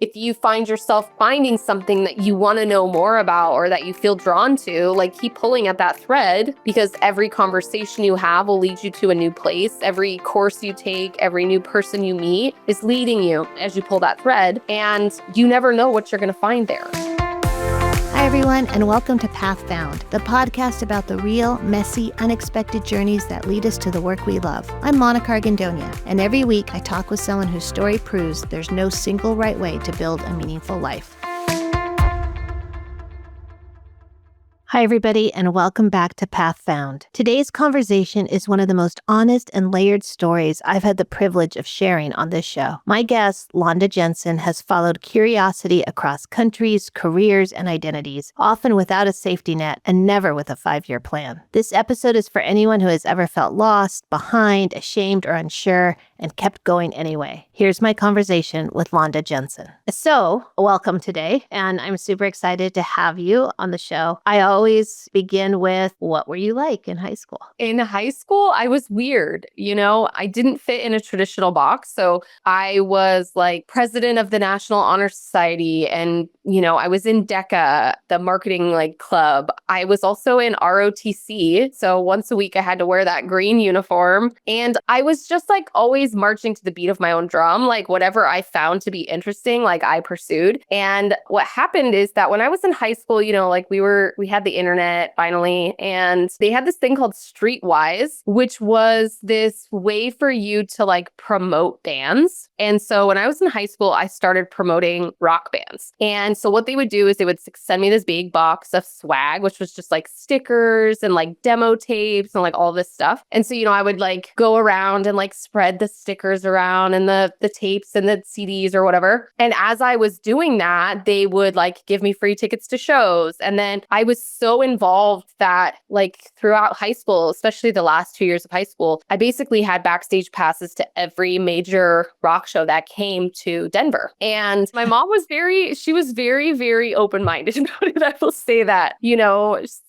if you find yourself finding something that you want to know more about or that you feel drawn to, like keep pulling at that thread, because every conversation you have will lead you to a new place. Every course you take, every new person you meet is leading you as you pull that thread, and you never know what you're going to find there. Hi, everyone, and welcome to Path Found, the podcast about the real, messy, unexpected journeys that lead us to the work we love. I'm Monica Argandonia, and every week I talk with someone whose story proves there's no single right way to build a meaningful life. Hi, everybody, and welcome back to Path Found. Today's conversation is one of the most honest and layered stories I've had the privilege of sharing on this show. My guest, Londa Jensen, has followed curiosity across countries, careers, and identities, often without a safety net and never with a 5-year plan. This episode is for anyone who has ever felt lost, behind, ashamed, or unsure, and kept going anyway. Here's my conversation with Londa Jensen. So, welcome today, and I'm super excited to have you on the show. I always begin with, what were you like in high school? In high school, I was weird. I didn't fit in a traditional box. So I was like president of the National Honor Society, and, I was in DECA, the marketing club. I was also in ROTC. So once a week I had to wear that green uniform. And I was just always marching to the beat of my own drum. Whatever I found to be interesting, I pursued. And what happened is that when I was in high school, we had the internet finally, and they had this thing called Streetwise, which was this way for you to promote bands. And so when I was in high school, I started promoting rock bands. And so what they would do is they would send me this big box of swag, which was just stickers and demo tapes and all this stuff. And so, I would go around and spread the stickers around and the tapes and the CDs or whatever. And as I was doing that, they would give me free tickets to shows. And then I was so involved that throughout high school, especially the last 2 years of high school, I basically had backstage passes to every major rock show that came to Denver. And my mom was very, very open-minded about it. I will say that,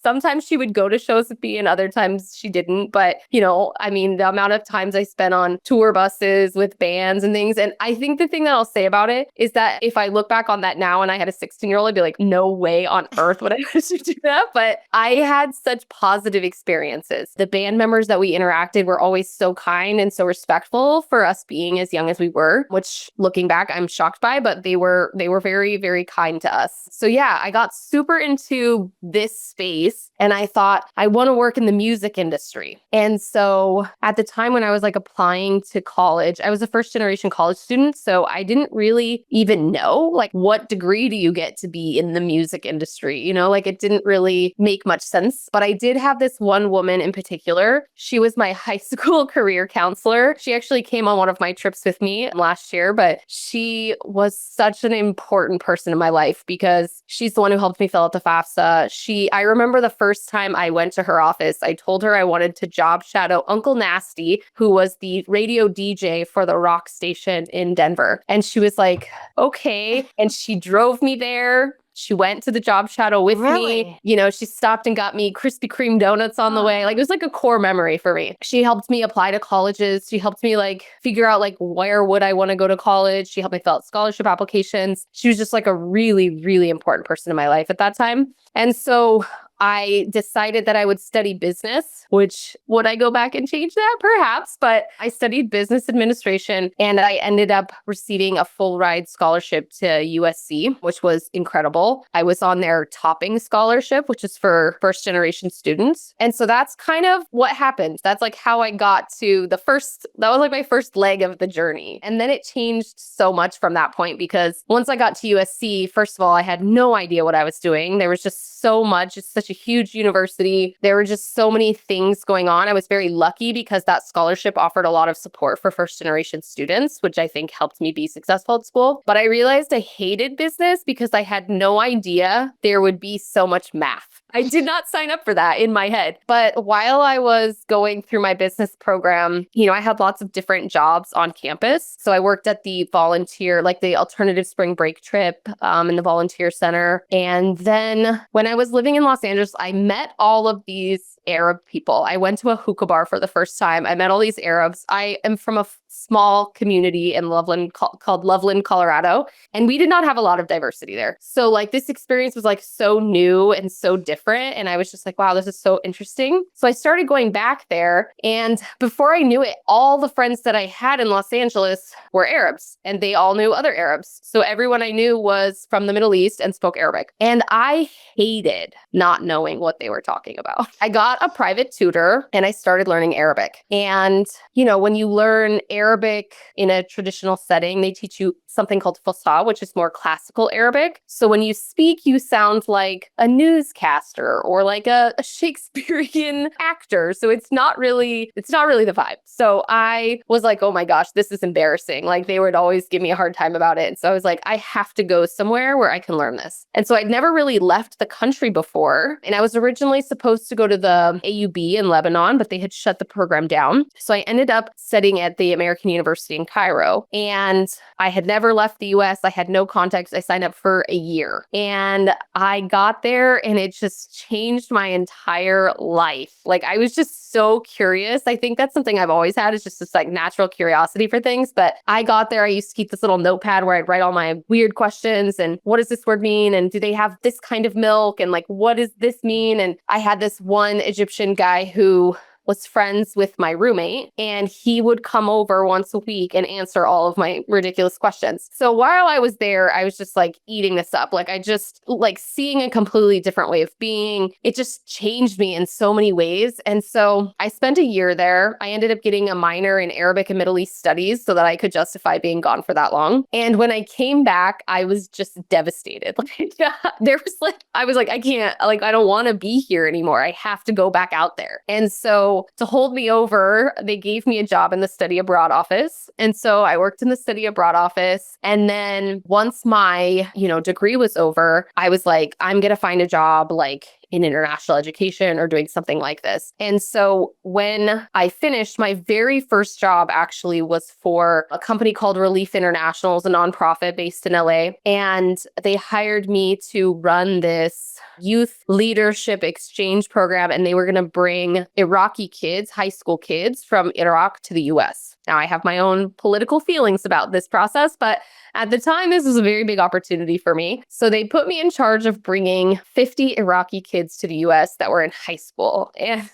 sometimes she would go to shows with me and other times she didn't. But, the amount of times I spent on tour buses with bands and things. And I think the thing that I'll say about it is that if I look back on that now and I had a 16-year-old, I'd be like, no way on earth would I do that. But I had such positive experiences. The band members that we interacted were always so kind and so respectful for us being as young as we were, which looking back, I'm shocked by, but they were very, very kind to us. So yeah, I got super into this space and I thought I want to work in the music industry. And so at the time when I was applying to college, I was a first generation college student. So I didn't really even know what degree do you get to be in the music industry? It didn't really make much sense. But I did have this one woman in particular. She was my high school career counselor. She actually came on one of my trips with me last year, but she was such an important person in my life because she's the one who helped me fill out the FAFSA. I remember the first time I went to her office, I told her I wanted to job shadow Uncle Nasty, who was the radio DJ for the rock station in Denver. And she was like, okay. And she drove me there. She went to the job shadow with me. She stopped and got me Krispy Kreme donuts on the way. It was a core memory for me. She helped me apply to colleges. She helped me figure out where would I want to go to college. She helped me fill out scholarship applications. She was just a really, really important person in my life at that time. And so I decided that I would study business, which would I go back and change that? Perhaps, but I studied business administration and I ended up receiving a full ride scholarship to USC, which was incredible. I was on their topping scholarship, which is for first generation students. And so that's kind of what happened. That's how I got to that was my first leg of the journey. And then it changed so much from that point because once I got to USC, first of all, I had no idea what I was doing. There was just so much. It's such a huge university. There were just so many things going on. I was very lucky because that scholarship offered a lot of support for first generation students, which I think helped me be successful at school. But I realized I hated business because I had no idea there would be so much math. I did not sign up for that in my head. But while I was going through my business program, I had lots of different jobs on campus. So I worked at the volunteer, the alternative spring break trip in the volunteer center. And then when I was living in Los Angeles, I met all of these Arab people. I went to a hookah bar for the first time. I met all these Arabs. I am from a small community in Loveland called Loveland, Colorado, and we did not have a lot of diversity there. So like this experience was like so new and so different. And I was just like, wow, this is so interesting. So I started going back there. And before I knew it, all the friends that I had in Los Angeles were Arabs, and they all knew other Arabs. So everyone I knew was from the Middle East and spoke Arabic. And I hated not knowing what they were talking about. I got a private tutor and I started learning Arabic. And, you know, when you learn Arabic in a traditional setting, they teach you something called Fusha, which is more classical Arabic. So when you speak, you sound like a newscaster or like a Shakespearean actor. So it's not really the vibe. So I was like, oh my gosh, this is embarrassing. Like they would always give me a hard time about it. And so I was like, I have to go somewhere where I can learn this. And so I'd never really left the country before. And I was originally supposed to go to the AUB in Lebanon, but they had shut the program down. So I ended up studying at the American University in Cairo. And I had never left the US. I had no contacts. I signed up for a year. And I got there and it just changed my entire life. Like I was just so curious. I think that's something I've always had, is just this like natural curiosity for things. But I got there, I used to keep this little notepad where I'd write all my weird questions and what does this word mean? And do they have this kind of milk? And like, what does this mean? And I had this one Egyptian guy who was friends with my roommate, and he would come over once a week and answer all of my ridiculous questions. So while I was there, I was just like eating this up. Like I just like seeing a completely different way of being. It just changed me in so many ways. And so I spent a year there. I ended up getting a minor in Arabic and Middle East studies so that I could justify being gone for that long. And when I came back, I was just devastated. Like I was like, I can't, like, I don't want to be here anymore. I have to go back out there. And so to hold me over, they gave me a job in the study abroad office. And so I worked in the study abroad office. And then once my, degree was over, I was like, I'm going to find a job like in international education or doing something like this. And so when I finished, my very first job actually was for a company called Relief International, a nonprofit based in LA. And they hired me to run this youth leadership exchange program. And they were going to bring Iraqi kids, high school kids from Iraq to the US. Now, I have my own political feelings about this process, but at the time, this was a very big opportunity for me. So they put me in charge of bringing 50 Iraqi kids to the US that were in high school. And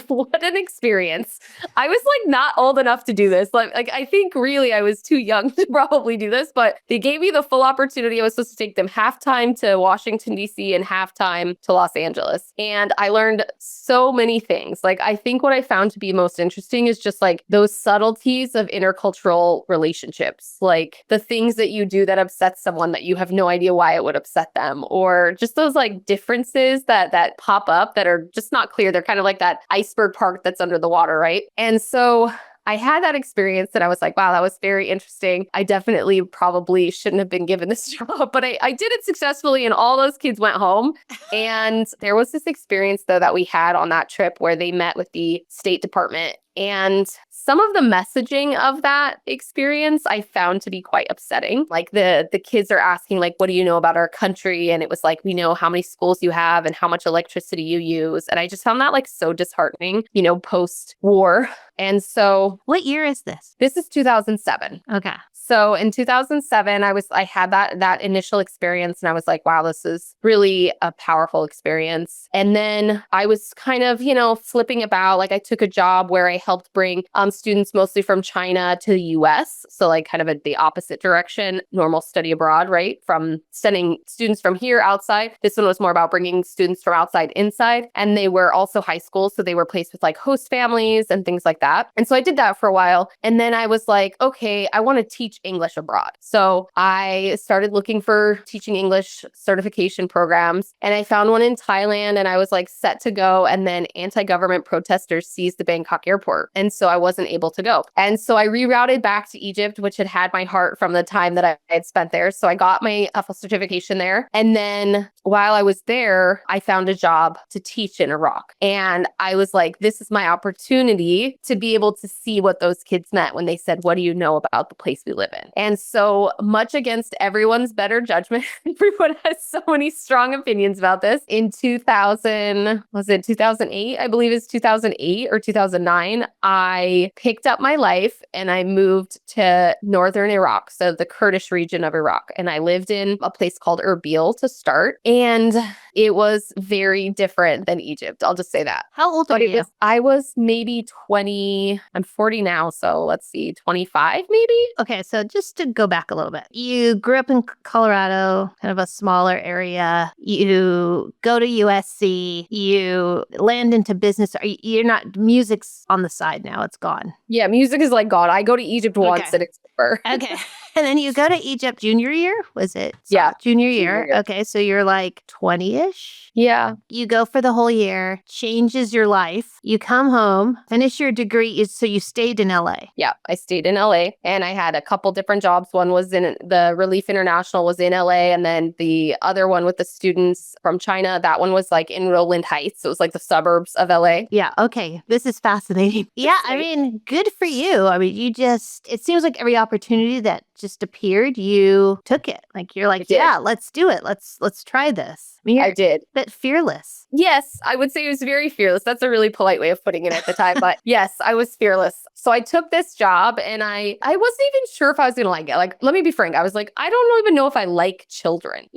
what an experience. I was like not old enough to do this. Like I think really I was too young to probably do this, but they gave me the full opportunity. I was supposed to take them halftime to Washington, D.C. and halftime to Los Angeles. And I learned so many things. Like I think what I found to be most interesting is just like those subtleties of intercultural relationships, like the things that you do that upsets someone that you have no idea why it would upset them, or just those like differences that pop up that are just not clear. They're kind of like that iceberg part that's under the water, right? And so I had that experience and I was like, wow, that was very interesting. I definitely probably shouldn't have been given this job, but I did it successfully and all those kids went home. And there was this experience though that we had on that trip where they met with the State Department. And some of the messaging of that experience I found to be quite upsetting. Like the kids are asking, like, what do you know about our country? And it was like, we know how many schools you have and how much electricity you use. And I just found that like so disheartening, post-war. And so What year is this? this is 2007. Okay. So in 2007, I had that initial experience and I was like, wow, this is really a powerful experience. And then I was kind of, flipping about. Like I took a job where I helped bring students mostly from China to the US. So like kind of the opposite direction, normal study abroad, right? From sending students from here outside. This one was more about bringing students from outside inside. And they were also high school. So they were placed with like host families and things like that. And so I did that for a while. And then I was like, okay, I want to teach English abroad. So I started looking for teaching English certification programs and I found one in Thailand and I was like set to go. And then anti-government protesters seized the Bangkok airport. And so I wasn't able to go. And so I rerouted back to Egypt, which had my heart from the time that I had spent there. So I got my TOEFL certification there. And then while I was there, I found a job to teach in Iraq. And I was like, this is my opportunity to be able to see what those kids meant when they said, what do you know about the place we live live in. And so much against everyone's better judgment, everyone has so many strong opinions about this. In 2000, was it 2008? I believe it's 2008 or 2009. I picked up my life and I moved to northern Iraq, so the Kurdish region of Iraq. And I lived in a place called Erbil to start. And it was very different than Egypt. I'll just say that. How old are you? I was maybe 20. I'm 40 now. So let's see, 25 maybe? Okay, so just to go back a little bit, you grew up in Colorado, kind of a smaller area. You go to USC, you land into business. You're not, music's on the side now, it's gone. Yeah, music is like gone. I go to Egypt once and it's over. Okay. And then you go to Egypt junior year, was it? Yeah. Junior year. Okay, so you're like 20-ish? Yeah. You go for the whole year, changes your life. You come home, finish your degree, so you stayed in LA. Yeah, I stayed in LA and I had a couple different jobs. One was in the Relief International was in LA, and then the other one with the students from China, that one was like in Rowland Heights. So it was like the suburbs of LA. Yeah, okay. This is fascinating. Yeah, I mean, good for you. I mean, it seems like every opportunity that just appeared, you took it. Like you're like, yeah, let's do it. Let's try this. I mean, I did. But fearless. Yes, I would say it was very fearless. That's a really polite way of putting it at the time. But yes, I was fearless. So I took this job and I wasn't even sure if I was going to like it. Like, let me be frank. I was like, I don't even know if I like children,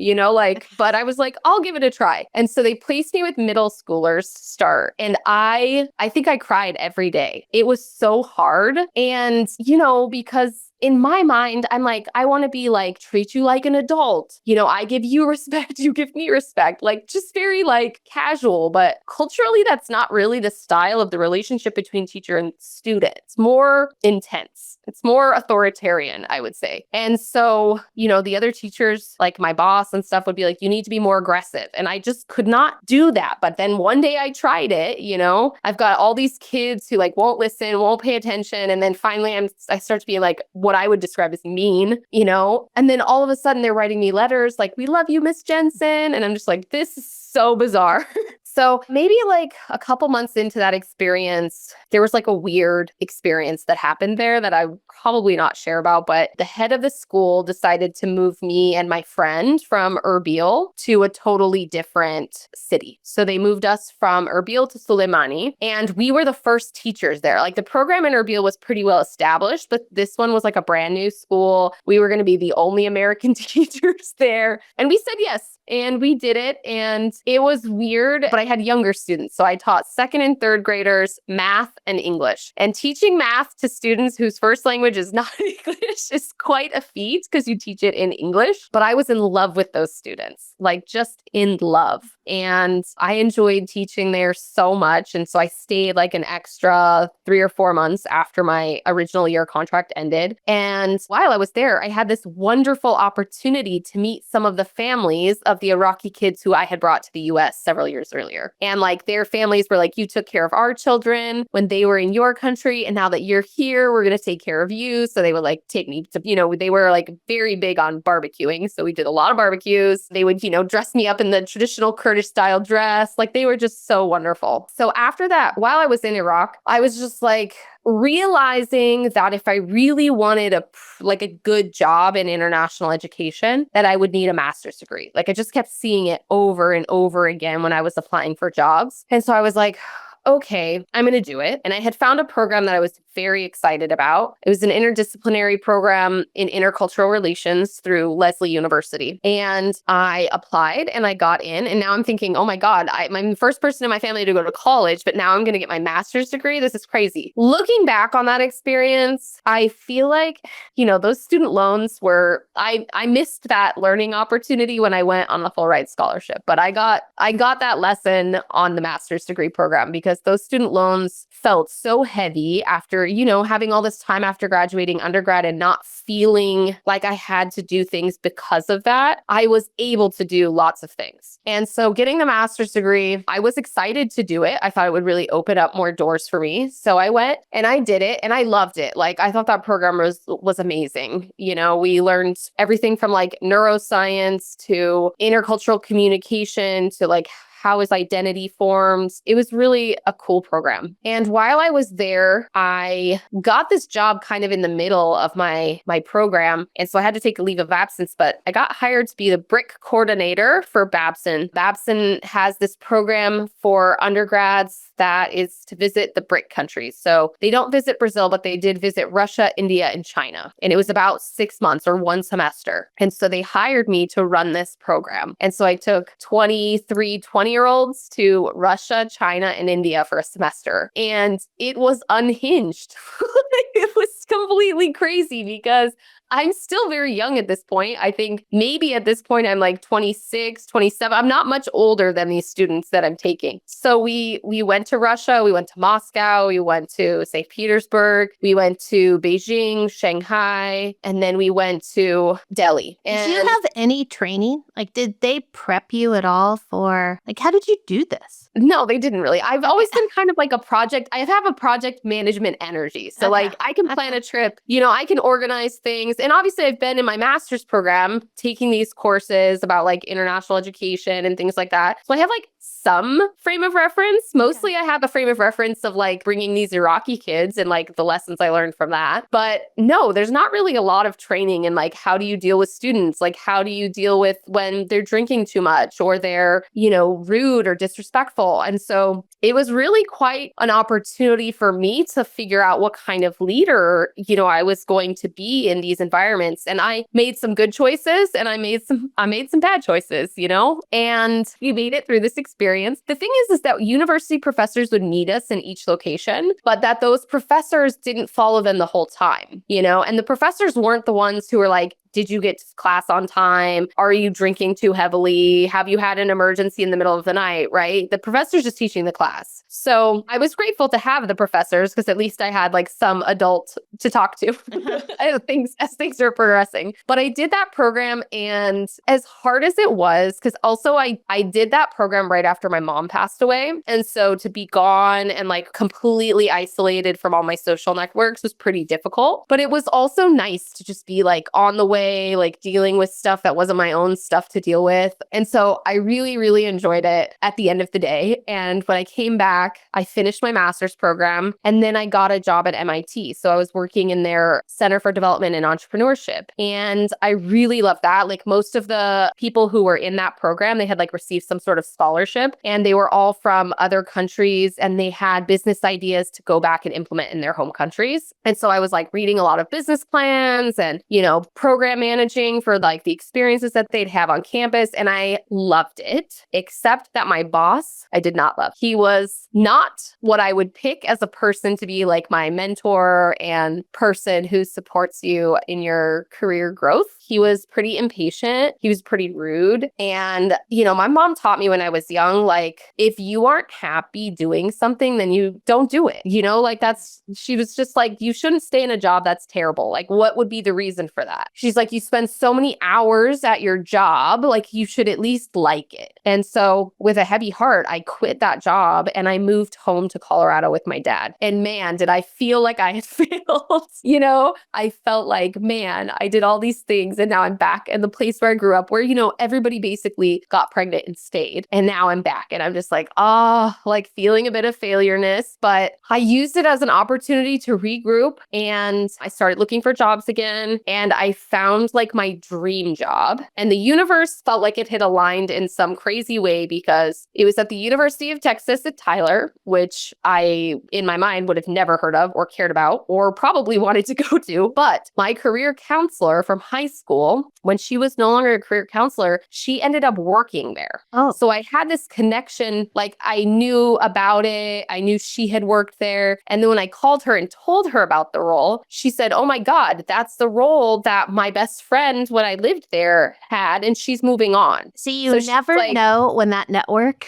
but I was like, I'll give it a try. And so they placed me with middle schoolers to start. And I think I cried every day. It was so hard. And, because in my mind, I'm like, I want to be like, treat you like an adult. I give you respect, you give me respect. Like, just very like casual. But culturally, that's not really the style of the relationship between teacher and student. It's more intense. It's more authoritarian, I would say. And so, the other teachers, like my boss and stuff, would be like, you need to be more aggressive. And I just could not do that. But then one day I tried it, I've got all these kids who like won't listen, won't pay attention. And then finally I start to be like what I would describe as mean, and then all of a sudden they're writing me letters like, we love you, Miss Jensen. And I'm just like, this is so bizarre. So maybe like a couple months into that experience, there was like a weird experience that happened there that I probably not share about, but the head of the school decided to move me and my friend from Erbil to a totally different city. So they moved us from Erbil to Suleimani, and we were the first teachers there. Like the program in Erbil was pretty well established, but this one was like a brand new school. We were going to be the only American teachers there. And we said yes. And we did it. And it was weird, but I had younger students. So I taught second and third graders math and English. And teaching math to students whose first language is not English is quite a feat because you teach it in English. But I was in love with those students, like just in love. And I enjoyed teaching there so much. And so I stayed like an extra 3 or 4 months after my original year contract ended. And while I was there, I had this wonderful opportunity to meet some of the families of the Iraqi kids who I had brought to the US several years earlier. And like their families were like, you took care of our children when they were in your country. And now that you're here, we're going to take care of you. So they would like take me to, they were like very big on barbecuing. So we did a lot of barbecues. They would, dress me up in the traditional Kurdish style dress. Like they were just so wonderful. So after that, while I was in Iraq, I was just like realizing that if I really wanted a good job in international education, that I would need a master's degree. Like I just kept seeing it over and over again when I was applying for jobs. And so I was like, okay, I'm going to do it. And I had found a program that I was very excited about. It was an interdisciplinary program in intercultural relations through Lesley University. And I applied and I got in. And now I'm thinking, oh my God, I'm the first person in my family to go to college, but now I'm going to get my master's degree. This is crazy. Looking back on that experience, I feel like, those student loans were, I missed that learning opportunity when I went on the full ride scholarship. But I got that lesson on the master's degree program because those student loans felt so heavy after, having all this time after graduating undergrad and not feeling like I had to do things because of that. I was able to do lots of things. And so getting the master's degree, I was excited to do it. I thought it would really open up more doors for me. So I went and I did it and I loved it. Like I thought that program was amazing. We learned everything from like neuroscience to intercultural communication to like how is identity formed. It was really a cool program. And while I was there, I got this job kind of in the middle of my program. And so I had to take a leave of absence, but I got hired to be the BRIC coordinator for Babson. Babson has this program for undergrads that is to visit the BRIC countries. So they don't visit Brazil, but they did visit Russia, India, and China. And it was about 6 months or one semester. And so they hired me to run this program. And so I took 20-year-olds to Russia, China, and India for a semester. And it was unhinged. It was completely crazy because I'm still very young at this point. I think maybe at this point I'm like 26, 27. I'm not much older than these students that I'm taking. So we went to Russia, we went to Moscow, we went to St. Petersburg, we went to Beijing, Shanghai, and then we went to Delhi. Did you have any training? Like, did they prep you at all for, like, how did you do this? No, they didn't really. I've always been kind of like I have a project management energy. So like I can plan a trip, I can organize things. And obviously I've been in my master's program taking these courses about like international education and things like that. So I have like some frame of reference. Mostly I have a frame of reference of like bringing these Iraqi kids and like the lessons I learned from that. But no, there's not really a lot of training in like how do you deal with students? Like how do you deal with when they're drinking too much or they're, rude or disrespectful? And so it was really quite an opportunity for me to figure out what kind of leader, I was going to be in these environments. And I made some good choices and I made some bad choices, and we made it through this experience. The thing is that university professors would meet us in each location, but that those professors didn't follow them the whole time, and the professors weren't the ones who were like, did you get to class on time? Are you drinking too heavily? Have you had an emergency in the middle of the night, right? The professor's just teaching the class. So I was grateful to have the professors because at least I had like some adult to talk to as things are progressing. But I did that program, and as hard as it was, because also I did that program right after my mom passed away. And so to be gone and like completely isolated from all my social networks was pretty difficult. But it was also nice to just be like on the way, like dealing with stuff that wasn't my own stuff to deal with. And so I really, really enjoyed it at the end of the day. And when I came back, I finished my master's program and then I got a job at MIT. So I was working in their Center for Development and Entrepreneurship. And I really loved that. Like most of the people who were in that program, they had like received some sort of scholarship and they were all from other countries and they had business ideas to go back and implement in their home countries. And so I was like reading a lot of business plans and, program managing for like the experiences that they'd have on campus. And I loved it, except that my boss, I did not love. He was not what I would pick as a person to be like my mentor and person who supports you in your career growth. He was pretty impatient. He was pretty rude. And, my mom taught me when I was young, like, if you aren't happy doing something, then you don't do it. She was just like, you shouldn't stay in a job that's terrible. Like, what would be the reason for that? She's like, you spend so many hours at your job, like you should at least like it. And so with a heavy heart, I quit that job and I moved home to Colorado with my dad. And man, did I feel like I had failed. I felt like, man, I did all these things and now I'm back in the place where I grew up where, everybody basically got pregnant and stayed. And now I'm back and I'm just like, like feeling a bit of failureness. But I used it as an opportunity to regroup and I started looking for jobs again. And I found like my dream job. And the universe felt like it had aligned in some crazy way because it was at the University of Texas at Tyler, which I, in my mind, would have never heard of or cared about or probably wanted to go to. But my career counselor from high school, when she was no longer a career counselor, she ended up working there. Oh. So I had this connection, like I knew about it. I knew she had worked there. And then when I called her and told her about the role, she said, oh my God, that's the role that my best friend when I lived there had, and she's moving on. See, you never know when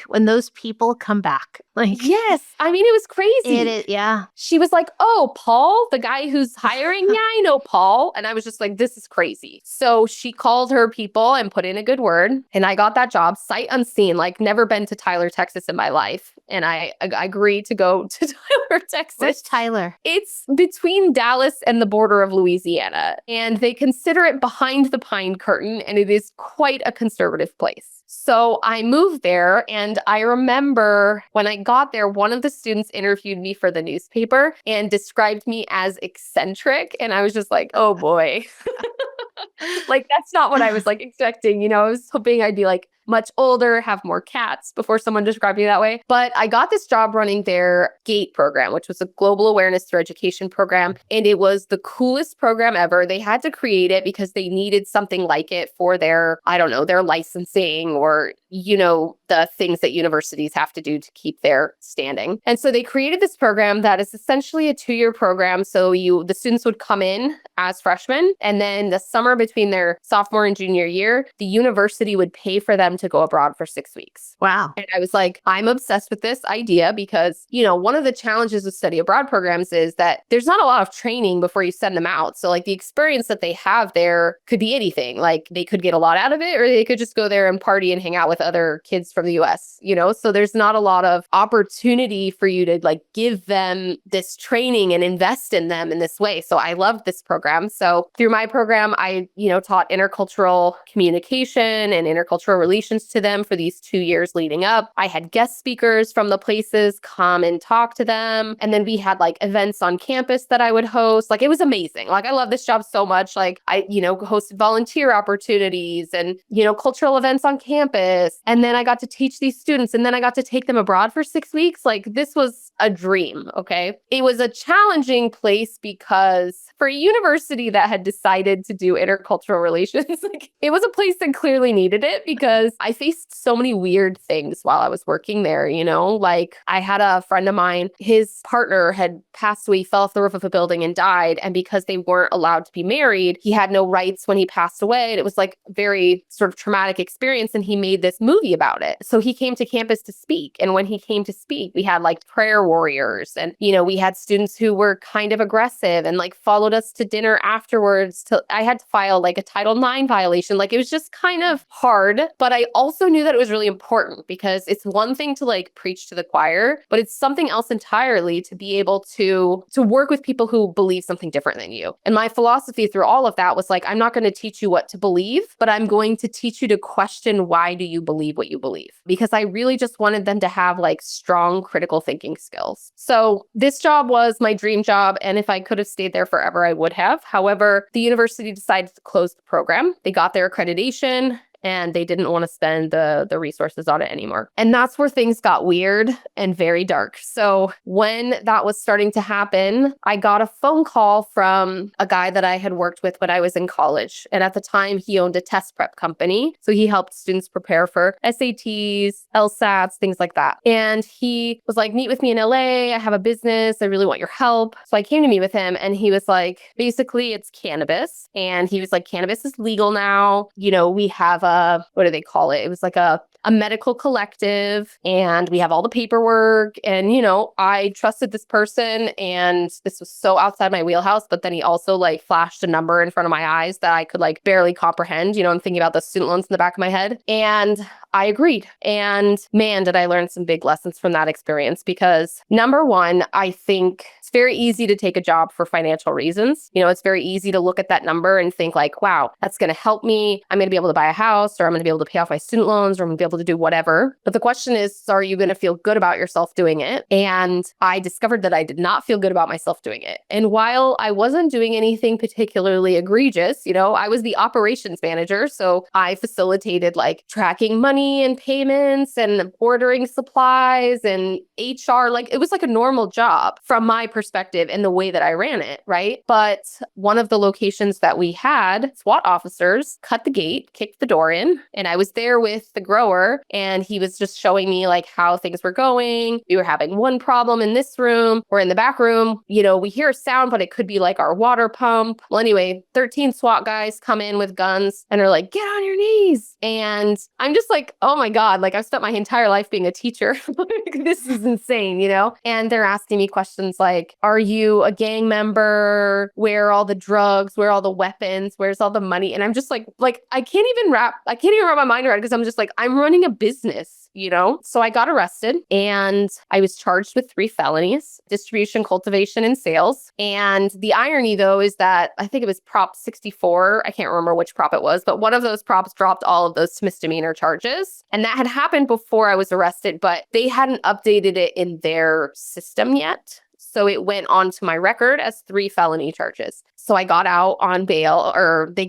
when those people come back. Like, yes. I mean, it was crazy. It is, yeah. She was like, oh, Paul, the guy who's hiring? Yeah, I know Paul. And I was just like, this is crazy. So she called her people and put in a good word. And I got that job sight unseen, like never been to Tyler, Texas in my life. And I agreed to go to Tyler, Texas. Where's Tyler? It's between Dallas and the border of Louisiana. And they consider picture it behind the pine curtain, and it is quite a conservative place. So I moved there, and I remember when I got there, one of the students interviewed me for the newspaper and described me as eccentric. And I was just like, oh boy. Like, that's not what I was like expecting. I was hoping I'd be like much older, have more cats before someone described me that way. But I got this job running their GATE program, which was a global awareness through education program. And it was the coolest program ever. They had to create it because they needed something like it for their, I don't know, their licensing or, the things that universities have to do to keep their standing. And so they created this program that is essentially a 2-year program. So the students would come in as freshmen, and then the summer between their sophomore and junior year, the university would pay for them to go abroad for 6 weeks. Wow. And I was like, I'm obsessed with this idea because, one of the challenges with study abroad programs is that there's not a lot of training before you send them out. So like the experience that they have there could be anything. Like they could get a lot out of it, or they could just go there and party and hang out with other kids from the US, so there's not a lot of opportunity for you to like give them this training and invest in them in this way. So I loved this program. So through my program, I, taught intercultural communication and intercultural relations to them for these 2 years leading up. I had guest speakers from the places come and talk to them. And then we had like events on campus that I would host. Like it was amazing. Like I love this job so much. Like I, hosted volunteer opportunities and, cultural events on campus. And then I got to teach these students, and then I got to take them abroad for 6 weeks. Like this was a dream. Okay. It was a challenging place because for a university that had decided to do intercultural relations, like it was a place that clearly needed it because I faced so many weird things while I was working there, like I had a friend of mine, his partner had passed away, fell off the roof of a building and died. And because they weren't allowed to be married, he had no rights when he passed away. And it was like very sort of traumatic experience. And he made this movie about it. So he came to campus to speak. And when he came to speak, we had like prayer warriors and, we had students who were kind of aggressive and like followed us to dinner afterwards. I had to file like a Title IX violation. Like it was just kind of hard, but I also knew that it was really important because it's one thing to like preach to the choir, but it's something else entirely to be able to work with people who believe something different than you. And my philosophy through all of that was like, I'm not going to teach you what to believe, but I'm going to teach you to question why do you believe what you believe? Because I really just wanted them to have like strong critical thinking skills. So this job was my dream job. And if I could have stayed there forever, I would have. However, the university decided to close the program. They got their accreditation, and they didn't want to spend the resources on it anymore. And that's where things got weird and very dark. So when that was starting to happen, I got a phone call from a guy that I had worked with when I was in college. And at the time, he owned a test prep company. So he helped students prepare for SATs, LSATs, things like that. And he was like, meet with me in LA. I have a business. I really want your help. So I came to meet with him, and he was like, basically, it's cannabis. And he was like, cannabis is legal now. We have what do they call it? It was like a medical collective, and we have all the paperwork. And, I trusted this person, and this was so outside my wheelhouse. But then he also like flashed a number in front of my eyes that I could like barely comprehend. I'm thinking about the student loans in the back of my head. And I agreed. And man, did I learn some big lessons from that experience, because number one, I think it's very easy to take a job for financial reasons. It's very easy to look at that number and think like, wow, that's going to help me. I'm going to be able to buy a house, or I'm going to be able to pay off my student loans, or I'm going to be able to do whatever. But the question is, are you going to feel good about yourself doing it? And I discovered that I did not feel good about myself doing it. And while I wasn't doing anything particularly egregious, I was the operations manager. So I facilitated like tracking money and payments and ordering supplies and HR. Like it was like a normal job from my perspective and the way that I ran it, right? But one of the locations that we had, SWAT officers cut the gate, kicked the door in, and I was there with the grower, and he was just showing me like how things were going. We were having one problem in this room, or in the back room, we hear a sound, but it could be like our water pump. Well, anyway, 13 SWAT guys come in with guns and are like, get on your knees. And I'm just like, oh my God, like I've spent my entire life being a teacher. This is insane, And they're asking me questions like, are you a gang member? Where are all the drugs? Where are all the weapons? Where's all the money? And I'm just like, I can't even wrap I can't even wrap my mind around it because I'm just like, I'm running a business, you know? So I got arrested and I was charged with 3 felonies, distribution, cultivation, and sales. And the irony though is that I think it was Prop 64. I can't remember which prop it was, but one of those props dropped all of those misdemeanor charges. And that had happened before I was arrested, but they hadn't updated it in their system yet. So it went onto my record as 3 felony charges. So I got out on bail, or they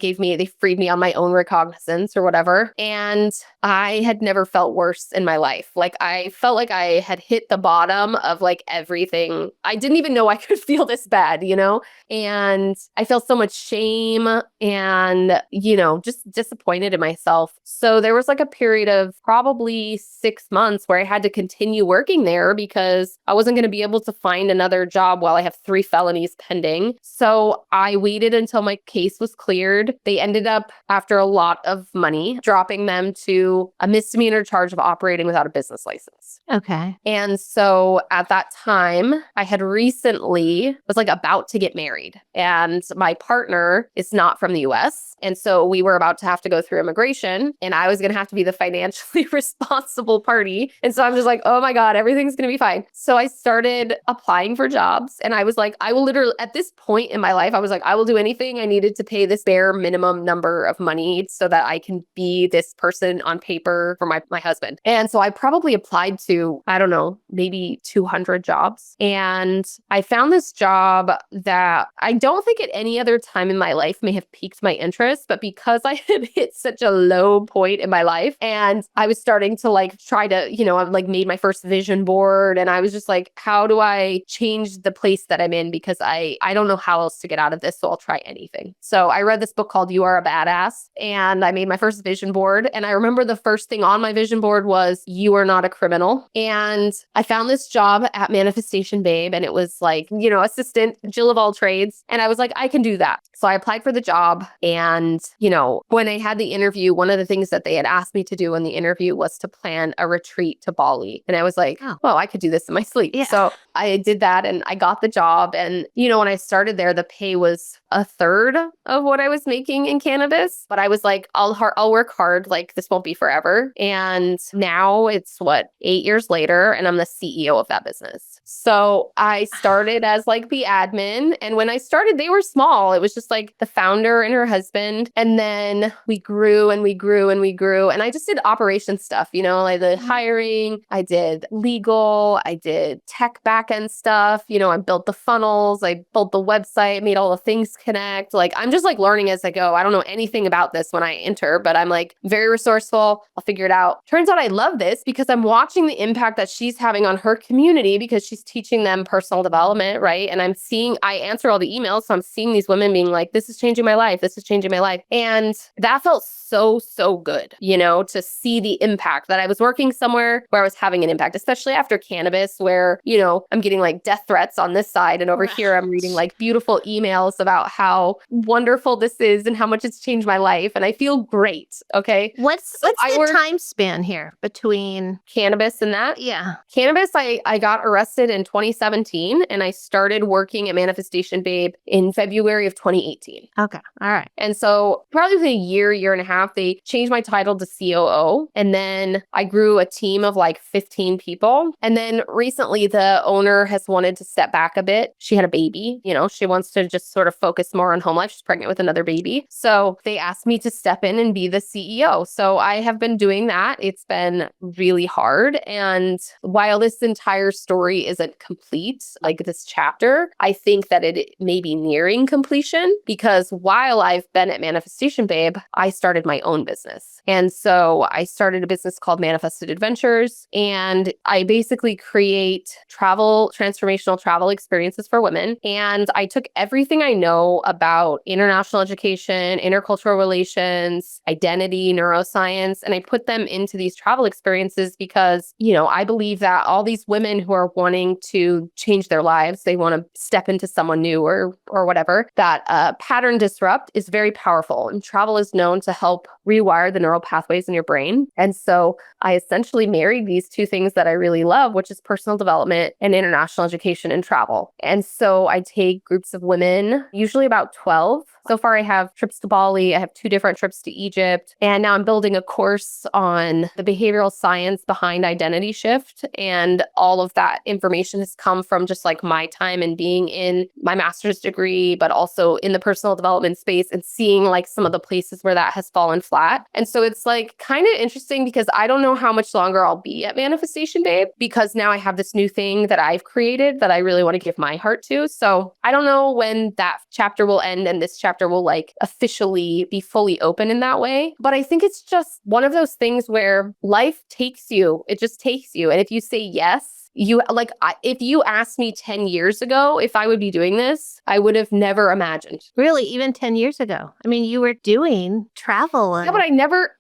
freed me on my own recognizance or whatever. And I had never felt worse in my life. Like I felt like I had hit the bottom of like everything. I didn't even know I could feel this bad, you know? And I felt so much shame and, you know, just disappointed in myself. So there was like a period of probably 6 months where I had to continue working there because I wasn't going to be able to find another job while I have 3 felonies pending. So I waited until my case was cleared. They ended up, after a lot of money, dropping them to a misdemeanor charge of operating without a business license. Okay. And so at that time, I had recently was like about to get married, and my partner is not from the US. And so we were about to have to go through immigration, and I was going to have to be the financially responsible party. And so I'm just like, oh my God, everything's going to be fine. So I started applying for jobs, and I was like, I will literally, at this point in my life, I was like, I will do anything I needed to pay this bare minimum number of money so that I can be this person on paper for my husband. And so I probably applied to, I don't know, maybe 200 jobs. And I found this job that I don't think at any other time in my life may have piqued my interest, but because I had hit such a low point in my life and I was starting to like try to, you know, I've like made my first vision board, and I was just like, how do I change the place that I'm in? Because I don't know how else to get out of this, so I'll try anything. So I read this book called You Are a Badass, and I made my first vision board. And I remember the first thing on my vision board was, you are not a criminal. And I found this job at Manifestation Babe, and it was like, you know, assistant, Jill of all trades. And I was like, I can do that. So I applied for the job. And, you know, when I had the interview, one of the things that they had asked me to do in the interview was to plan a retreat to Bali. And I was like, oh, well, I could do this in my sleep. Yeah. So I did that and I got the job. And, you know, when I started there, the pay was a third of what I was making in cannabis. But I was like, I'll work hard. Like, this won't be forever. And now it's 8 years later, and I'm the CEO of that business. So I started as like the admin. And when I started, they were small. It was just like the founder and her husband. And then we grew and we grew and we grew. And I just did operation stuff, you know, I did hiring, I did legal, I did tech backend stuff. You know, I built the funnels, I built the website, made all the things connect. Like, I'm just like learning as I go. I don't know anything about this when I enter, but I'm like very resourceful. I'll figure it out. Turns out I love this because I'm watching the impact that she's having on her community because she's teaching them personal development, right? And I answer all the emails. So I'm seeing these women being like, this is changing my life. This is changing my life. And that felt so good, you know, to see the impact that I was working somewhere where I was having an impact, especially after cannabis, where, you know, I'm getting like death threats on this side. And over here, I'm reading like beautiful emails about how wonderful this is and how much it's changed my life. And I feel great. Okay. What's the time span here between cannabis and that? Yeah. Cannabis, I got arrested in 2017 and I started working at Manifestation Babe in February of 2018. Okay. All right. And so probably within a year and a half, they changed my title to COO. And then I grew a team of like 15 people. And then recently the owner has wanted to step back a bit. She had a baby, you know, she wants to just sort of focus more on home life. She's pregnant with another baby. So they asked me to step in and be the CEO. So I have been doing that. It's been really hard. And while this entire story isn't complete, like this chapter, I think that it may be nearing completion because while I've been at Manifestation Babe, I started my own business. And so I started a business called Manifested Adventures, and I basically create transformational travel experiences for women. And I took everything I know about international education, intercultural relations, identity, neuroscience, and I put them into these travel experiences because, you know, I believe that all these women who are wanting wanting to change their lives, they want to step into someone new or whatever, that pattern disrupt is very powerful. And travel is known to help rewire the neural pathways in your brain. And so I essentially married these two things that I really love, which is personal development and international education and travel. And so I take groups of women, usually about 12. So far, I have trips to Bali. I have 2 different trips to Egypt. And now I'm building a course on the behavioral science behind identity shift. And all of that information has come from just like my time and being in my master's degree, but also in the personal development space and seeing like some of the places where that has fallen flat. And so it's like kind of interesting because I don't know how much longer I'll be at Manifestation Babe, because now I have this new thing that I've created that I really want to give my heart to. So I don't know when that chapter will end and this chapter will like officially be fully open in that way. But I think it's just one of those things where life takes you. It just takes you. And if you say yes, if you asked me 10 years ago if I would be doing this, I would have never imagined. Really, even 10 years ago. I mean, you were doing travel. Yeah, but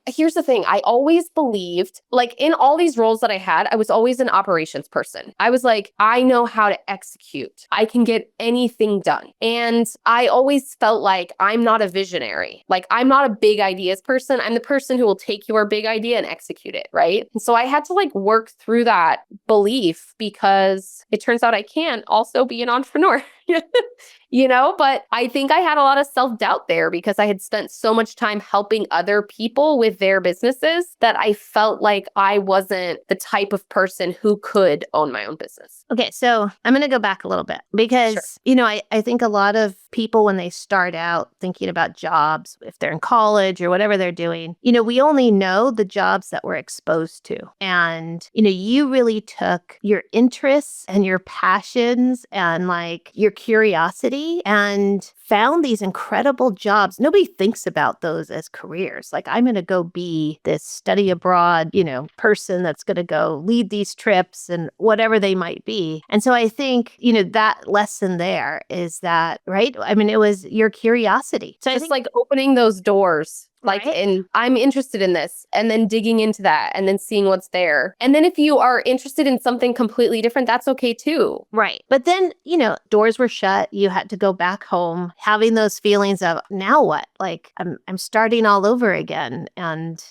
here's the thing. I always believed, like in all these roles that I had, I was always an operations person. I was like, I know how to execute. I can get anything done. And I always felt like I'm not a visionary. Like I'm not a big ideas person. I'm the person who will take your big idea and execute it, right? And so I had to like work through that belief because it turns out I can also be an entrepreneur. But I think I had a lot of self-doubt there because I had spent so much time helping other people with their businesses that I felt like I wasn't the type of person who could own my own business. Okay, so I'm going to go back a little bit because, Sure. I think a lot of people when they start out thinking about jobs, if they're in college or whatever they're doing, we only know the jobs that we're exposed to. And, you really took your interests and your passions and like your curiosity and found these incredible jobs. Nobody thinks about those as careers. Like, I'm going to go be this study abroad, person that's going to go lead these trips and whatever they might be. And so I think, that lesson there is that, right? I mean, it was your curiosity. So Just like opening those doors. Like, Right. and I'm interested in this, and then digging into that and then seeing what's there. And then if you are interested in something completely different, that's okay too. Right. But then, doors were shut. You had to go back home, having those feelings of now what? Like I'm starting all over again. And,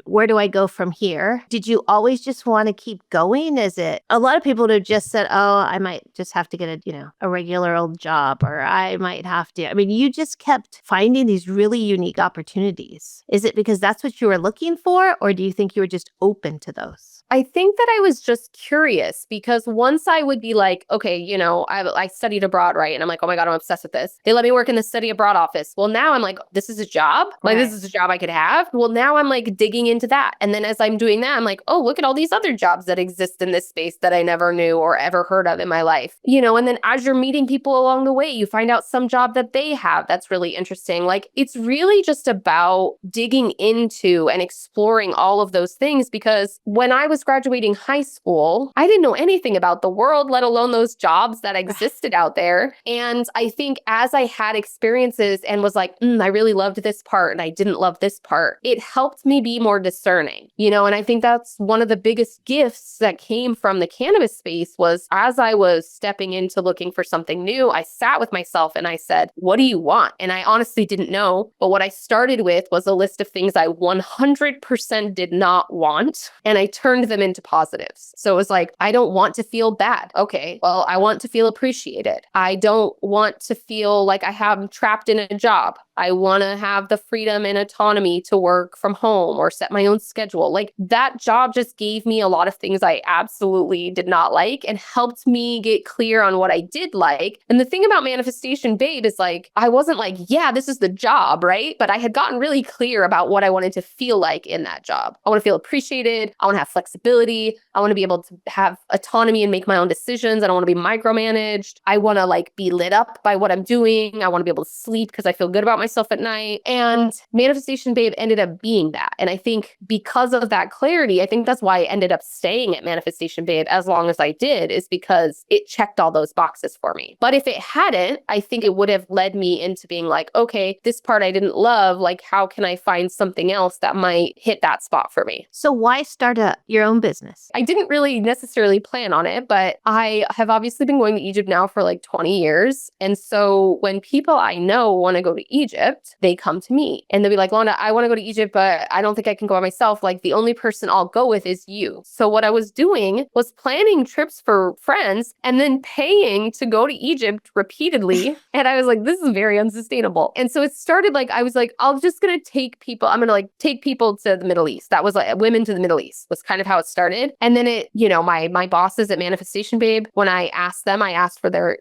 where do I go from here? Did you always just want to keep going? Is it a lot of people would have just said, oh, I might just have to get a regular old job, or I might have to. I mean, you just kept finding these really unique opportunities. Is it because that's what you were looking for, or do you think you were just open to those? I think that I was just curious because once I would be like, okay, I studied abroad, right? And I'm like, oh my God, I'm obsessed with this. They let me work in the study abroad office. Well, now I'm like, this is a job? Like, this is a job I could have? Well, now I'm like digging into that. And then as I'm doing that, I'm like, oh, look at all these other jobs that exist in this space that I never knew or ever heard of in my life. And then as you're meeting people along the way, you find out some job that they have that's really interesting. Like, it's really just about digging into and exploring all of those things because when I was graduating high school, I didn't know anything about the world, let alone those jobs that existed out there. And I think as I had experiences and was like, I really loved this part and I didn't love this part, it helped me be more discerning, and I think that's one of the biggest gifts that came from the cannabis space was as I was stepping into looking for something new, I sat with myself and I said, what do you want? And I honestly didn't know. But what I started with was a list of things I 100% did not want. And I turned them into positives. So it was like, I don't want to feel bad. Okay, well, I want to feel appreciated. I don't want to feel like I'm trapped in a job. I want to have the freedom and autonomy to work from home or set my own schedule. Like that job just gave me a lot of things I absolutely did not like and helped me get clear on what I did like. And the thing about Manifestation Babe is like, I wasn't like, yeah, this is the job, right? But I had gotten really clear about what I wanted to feel like in that job. I want to feel appreciated. I want to have flexibility. I want to be able to have autonomy and make my own decisions. I don't want to be micromanaged. I want to like be lit up by what I'm doing. I want to be able to sleep because I feel good about myself at night. And Manifestation Babe ended up being that. And I think because of that clarity, I think that's why I ended up staying at Manifestation Babe as long as I did, is because it checked all those boxes for me. But if it hadn't, I think it would have led me into being like, okay, this part I didn't love. Like, how can I find something else that might hit that spot for me? So why start your own business. I didn't really necessarily plan on it, but I have obviously been going to Egypt now for like 20 years. And so when people I know want to go to Egypt, they come to me and they'll be like, Londa, I want to go to Egypt, but I don't think I can go by myself. Like the only person I'll go with is you. So what I was doing was planning trips for friends and then paying to go to Egypt repeatedly. And I was like, this is very unsustainable. And so it started like, I was like, I'm just going to take people, I'm going to like take people to the Middle East. That was like women to the Middle East was kind of how it started. And then it, my bosses at Manifestation Babe, when I asked them, I asked for their,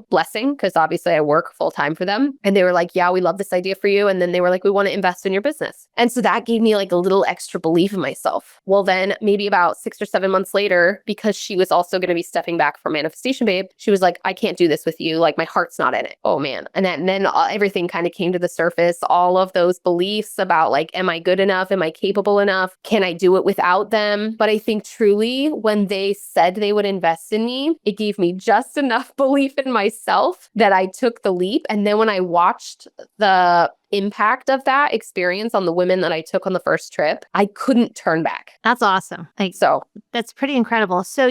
blessing, because obviously I work full time for them. And they were like, yeah, we love this idea for you. And then they were like, we want to invest in your business. And so that gave me like a little extra belief in myself. Well, then maybe about 6 or 7 months later, because she was also going to be stepping back from Manifestation Babe, she was like, I can't do this with you. Like my heart's not in it. Oh man. And then everything kind of came to the surface. All of those beliefs about like, am I good enough? Am I capable enough? Can I do it without them? But I think truly when they said they would invest in me, it gave me just enough belief in myself that I took the leap. And then when I watched the impact of that experience on the women that I took on the first trip, I couldn't turn back. That's awesome. That's pretty incredible. So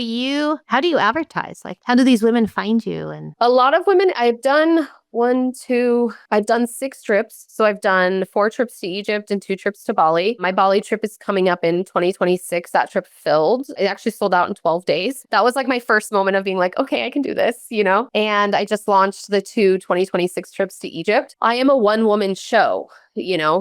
how do you advertise? Like, how do these women find you? And a lot of women, I've done 6 trips. So I've done 4 trips to Egypt and 2 trips to Bali. My Bali trip is coming up in 2026. That trip filled. It actually sold out in 12 days. That was like my first moment of being like, okay, I can do this, And I just launched the 2 2026 trips to Egypt. I am a one-woman show.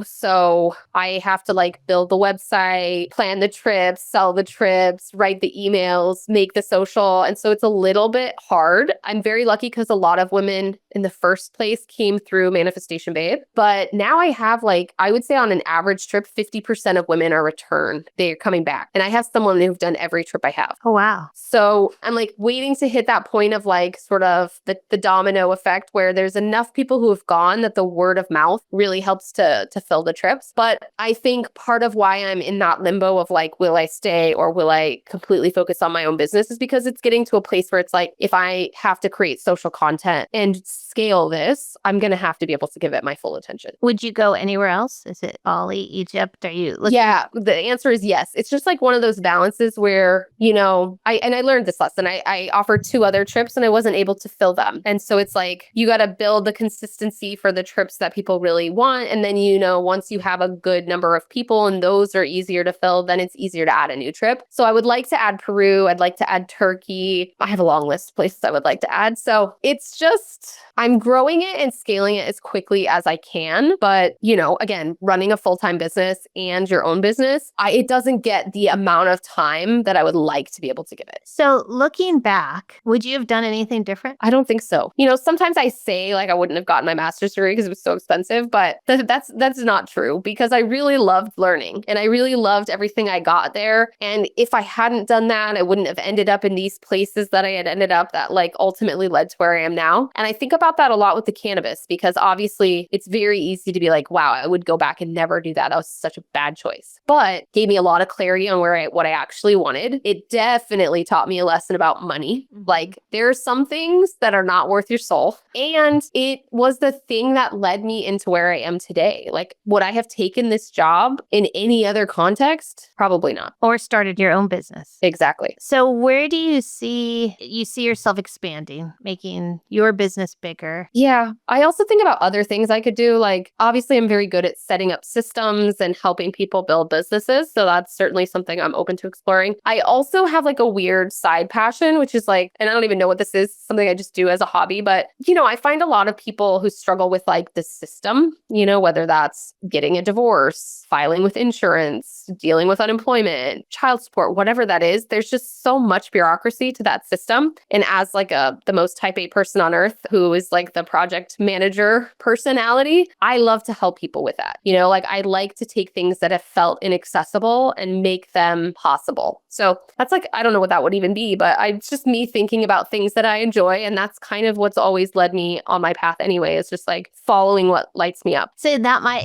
So I have to like build the website, plan the trips, sell the trips, write the emails, make the social. And so it's a little bit hard. I'm very lucky because a lot of women in the first place came through Manifestation Babe. But now I have like, I would say on an average trip, 50% of women are returned. They're coming back. And I have someone who've done every trip I have. Oh, wow. So I'm like waiting to hit that point of like sort of the domino effect where there's enough people who have gone that the word of mouth really helps to fill the trips. But I think part of why I'm in that limbo of like, will I stay or will I completely focus on my own business is because it's getting to a place where it's like, if I have to create social content and scale this, I'm going to have to be able to give it my full attention. Would you go anywhere else? Is it Bali, Egypt? Are you looking? Yeah, the answer is yes. It's just like one of those balances where, I learned this lesson. I offered 2 other trips and I wasn't able to fill them. And so it's like, you got to build the consistency for the trips that people really want. And then, once you have a good number of people and those are easier to fill, then it's easier to add a new trip. So I would like to add Peru. I'd like to add Turkey. I have a long list of places I would like to add. So it's just, I'm growing it and scaling it as quickly as I can. But, again, running a full-time business and your own business, it doesn't get the amount of time that I would like to be able to give it. So looking back, would you have done anything different? I don't think so. Sometimes I say like I wouldn't have gotten my master's degree because it was so expensive, but that's not true because I really loved learning and I really loved everything I got there. And if I hadn't done that, I wouldn't have ended up in these places that I had ended up that like ultimately led to where I am now. And I think about that a lot with the cannabis because obviously it's very easy to be like, wow, I would go back and never do that. That was such a bad choice. But gave me a lot of clarity on what I actually wanted. It definitely taught me a lesson about money. Like there are some things that are not worth your soul. And it was the thing that led me into where I am today. Like, would I have taken this job in any other context? Probably not. Or started your own business. Exactly. So where do you see yourself expanding, making your business bigger? Yeah. I also think about other things I could do. Like, obviously, I'm very good at setting up systems and helping people build businesses. So that's certainly something I'm open to exploring. I also have like a weird side passion, which is like, and I don't even know what this is, something I just do as a hobby. But, I find a lot of people who struggle with like the system, whether that's getting a divorce, filing with insurance, dealing with unemployment, child support, whatever that is, there's just so much bureaucracy to that system. And as like the most type A person on earth who is like the project manager personality, I love to help people with that. Like I like to take things that have felt inaccessible and make them possible. So that's like, I don't know what that would even be, but it's just me thinking about things that I enjoy. And that's kind of what's always led me on my path anyway, is just like following what lights me up. So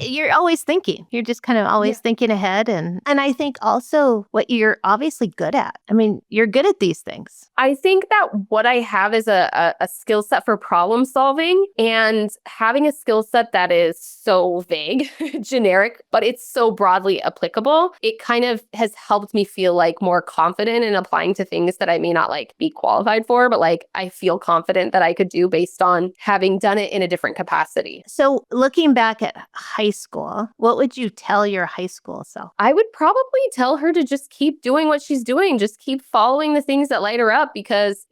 you're always thinking. You're just kind of always thinking ahead. And I think also what you're obviously good at. I mean, you're good at these things. I think that what I have is a skill set for problem solving, and having a skill set that is so vague, generic, but it's so broadly applicable. It kind of has helped me feel like more confident in applying to things that I may not like be qualified for, but like I feel confident that I could do based on having done it in a different capacity. So looking back at high school, what would you tell your high school self? I would probably tell her to just keep doing what she's doing, just keep following the things that light her up because,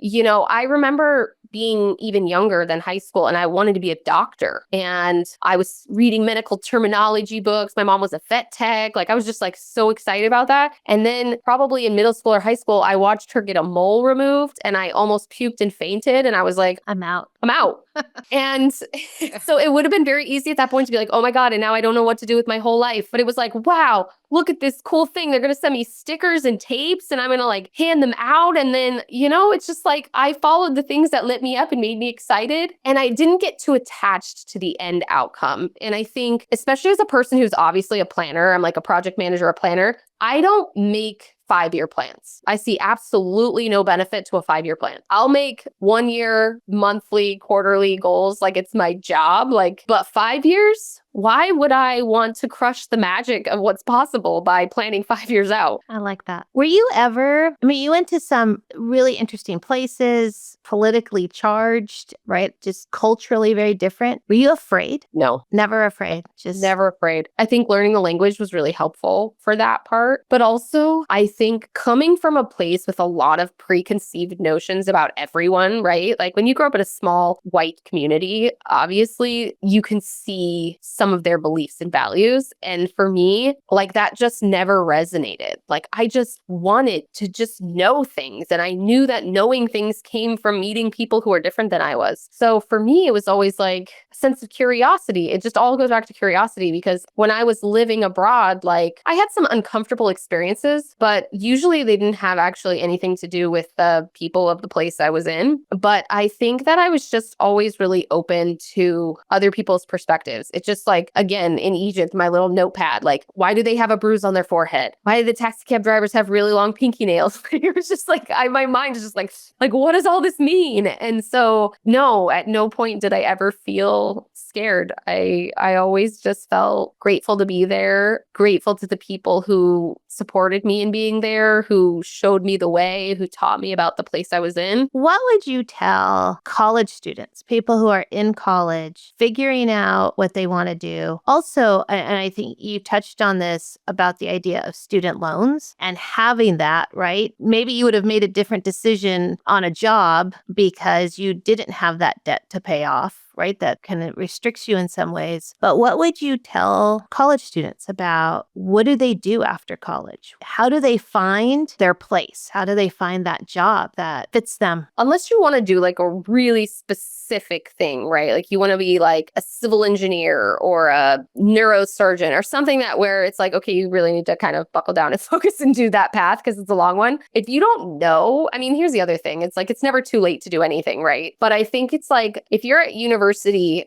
I remember being even younger than high school and I wanted to be a doctor. And I was reading medical terminology books. My mom was a vet tech. Like I was just like so excited about that. And then probably in middle school or high school, I watched her get a mole removed and I almost puked and fainted. And I was like, I'm out. I'm out. And so it would have been very easy at that point to be like, oh my God, and now I don't know what to do with my whole life. But it was like, wow, look at this cool thing. They're going to send me stickers and tapes and I'm going to like hand them out. And then, it's just like I followed the things that lit me up and made me excited. And I didn't get too attached to the end outcome. And I think, especially as a person who's obviously a planner, I'm like a project manager, a planner, I don't make 5-year plans. I see absolutely no benefit to a 5-year plan. I'll make 1 year, monthly, quarterly goals like it's my job. But 5 years? Why would I want to crush the magic of what's possible by planning 5 years out? I like that. Were you ever, you went to some really interesting places, politically charged, right? Just culturally very different. Were you afraid? No. Never afraid. Just never afraid. I think learning the language was really helpful for that part. But also, I think coming from a place with a lot of preconceived notions about everyone, right? Like when you grow up in a small white community, obviously you can see some of their beliefs and values. And for me, like that just never resonated. Like I just wanted to just know things. And I knew that knowing things came from meeting people who are different than I was. So for me, it was always like a sense of curiosity. It just all goes back to curiosity because when I was living abroad, like I had some uncomfortable experiences, but usually they didn't have actually anything to do with the people of the place I was in. But I think that I was just always really open to other people's perspectives. It just like, again, in Egypt, my little notepad, like, why do they have a bruise on their forehead? Why do the taxi cab drivers have really long pinky nails? It was just like, my mind is just like, what does all this mean? And so, no, at no point did I ever feel scared. I always just felt grateful to be there, grateful to the people who supported me in being there, who showed me the way, who taught me about the place I was in. What would you tell college students, people who are in college, figuring out what they want to do? Also, and I think you touched on this about the idea of student loans and having that, right? Maybe you would have made a different decision on a job because you didn't have that debt to pay off. Right? That kind of restricts you in some ways. But what would you tell college students about what do they do after college? How do they find their place? How do they find that job that fits them? Unless you want to do like a really specific thing, right? Like you want to be like a civil engineer or a neurosurgeon or something that where it's like, okay, you really need to kind of buckle down and focus and do that path because it's a long one. If you don't know, here's the other thing. It's like, it's never too late to do anything, right? But I think it's like, if you're at university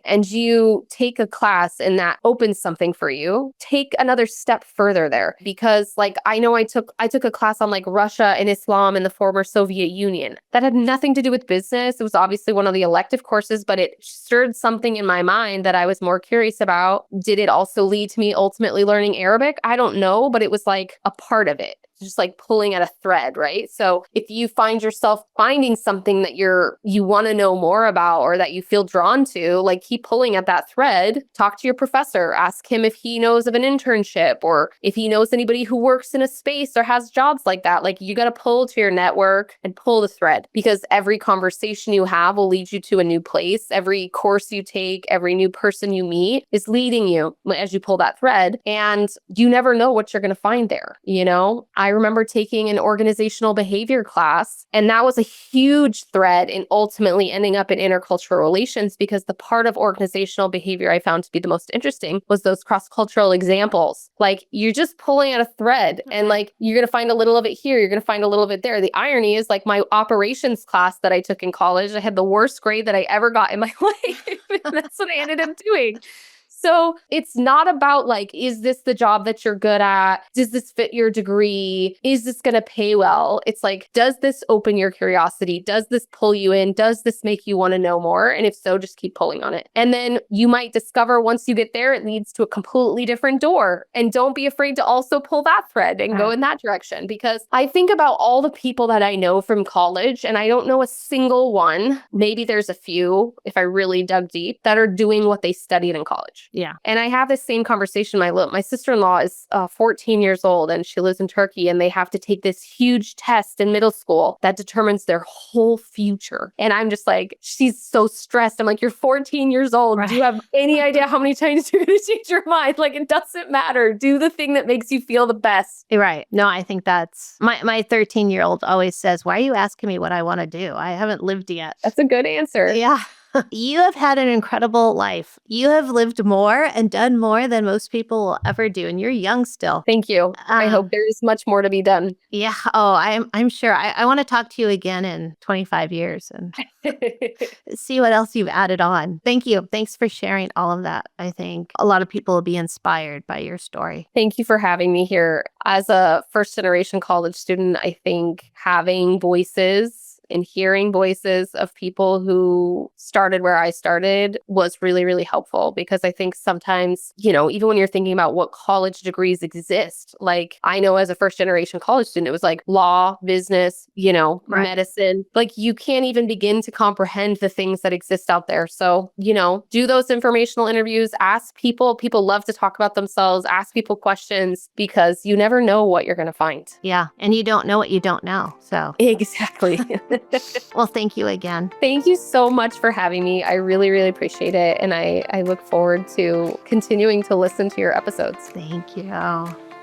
and you take a class and that opens something for you, take another step further there. Because like, I know I took a class on like Russia and Islam in the former Soviet Union. That had nothing to do with business. It was obviously one of the elective courses, but it stirred something in my mind that I was more curious about. Did it also lead to me ultimately learning Arabic? I don't know, but it was like a part of it. Just like pulling at a thread, right? So if you find yourself finding something that you want to know more about or that you feel drawn to, like keep pulling at that thread, talk to your professor, ask him if he knows of an internship or if he knows anybody who works in a space or has jobs like that. Like you got to pull to your network and pull the thread because every conversation you have will lead you to a new place. Every course you take, every new person you meet is leading you as you pull that thread and you never know what you're going to find there. I remember taking an organizational behavior class, and that was a huge thread in ultimately ending up in intercultural relations because the part of organizational behavior I found to be the most interesting was those cross-cultural examples. Like you're just pulling at a thread and like you're going to find a little of it here, you're going to find a little of it there. The irony is like my operations class that I took in college, I had the worst grade that I ever got in my life. And that's what I ended up doing. So it's not about like, is this the job that you're good at? Does this fit your degree? Is this going to pay well? It's like, does this open your curiosity? Does this pull you in? Does this make you want to know more? And if so, just keep pulling on it. And then you might discover once you get there, it leads to a completely different door. And don't be afraid to also pull that thread and go in that direction. Because I think about all the people that I know from college, and I don't know a single one, maybe there's a few, if I really dug deep, that are doing what they studied in college. Yeah. And I have this same conversation. My sister-in-law is 14 years old and she lives in Turkey, and they have to take this huge test in middle school that determines their whole future. And I'm just like, she's so stressed. I'm like, you're 14 years old. Do you have any idea how many times you're going to change your mind? Like, it doesn't matter. Do the thing that makes you feel the best. Right. No, I think that's my 13-year-old always says, why are you asking me what I want to do? I haven't lived yet. That's a good answer. Yeah. You have had an incredible life. You have lived more and done more than most people will ever do, and you're young still. Thank you. I hope there's much more to be done. Yeah. Oh, I'm sure. I want to talk to you again in 25 years and see what else you've added on. Thank you. Thanks for sharing all of that. I think a lot of people will be inspired by your story. Thank you for having me here. As a first-generation college student, I think having voices and hearing voices of people who started where I started was really, really helpful, because I think sometimes, even when you're thinking about what college degrees exist, like I know as a first generation college student, it was like law, business, medicine, like you can't even begin to comprehend the things that exist out there. So, do those informational interviews, ask people. People love to talk about themselves, ask people questions, because you never know what you're going to find. Yeah. And you don't know what you don't know. So exactly. Well, thank you again. Thank you so much for having me. I really, really appreciate it. And I look forward to continuing to listen to your episodes. Thank you.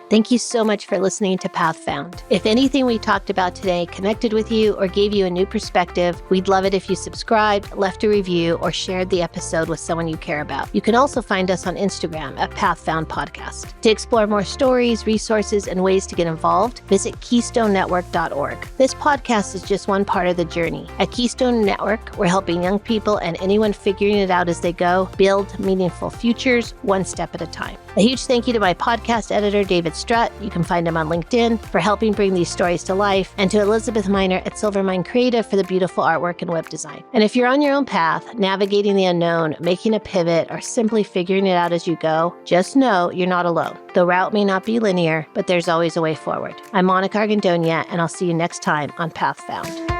Thank you so much for listening to Path Found. If anything we talked about today connected with you or gave you a new perspective, we'd love it if you subscribed, left a review, or shared the episode with someone you care about. You can also find us on Instagram at Path Found Podcast. To explore more stories, resources, and ways to get involved, visit KeystoneNetwork.org. This podcast is just one part of the journey. At Keystone Network, we're helping young people and anyone figuring it out as they go build meaningful futures one step at a time. A huge thank you to my podcast editor, David Strutt. You can find him on LinkedIn for helping bring these stories to life, and to Elizabeth Miner at Silvermine Creative for the beautiful artwork and web design. And if you're on your own path, navigating the unknown, making a pivot, or simply figuring it out as you go, just know you're not alone. The route may not be linear, but there's always a way forward. I'm Monica Argandonia, and I'll see you next time on Path Found.